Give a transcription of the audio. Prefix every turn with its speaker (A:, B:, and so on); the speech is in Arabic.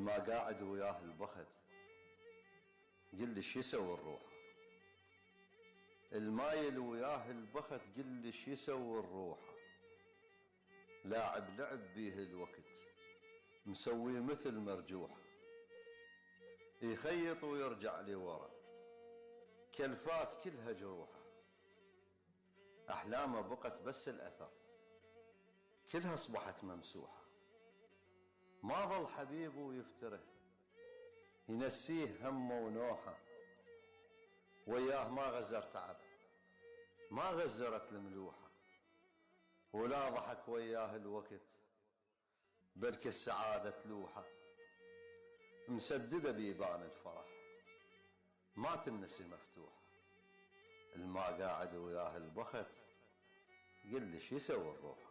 A: الما قاعد وياه البخت، قل لي شو يسوي الروحه. المايل وياه البخت، قل لي شو يسوي الروحه. لاعب لعب بيه الوقت، مسوي مثل مرجوحه. يخيط ويرجع لي ورا، كلفات كلها جروحه. احلامه بقت بس الاثر، كلها اصبحت ممسوحه. ما ظل حبيبه يفتره، ينسيه همه ونوحه. وياه ما غزر تعب، ما غزرت الملوحه. ولا ضحك وياه الوقت، برك السعادة تلوحه. مسددة بيبان الفرح، ما تنسي مفتوحة. الما قاعد وياه البخت، قل لي شو يسوي الروحه.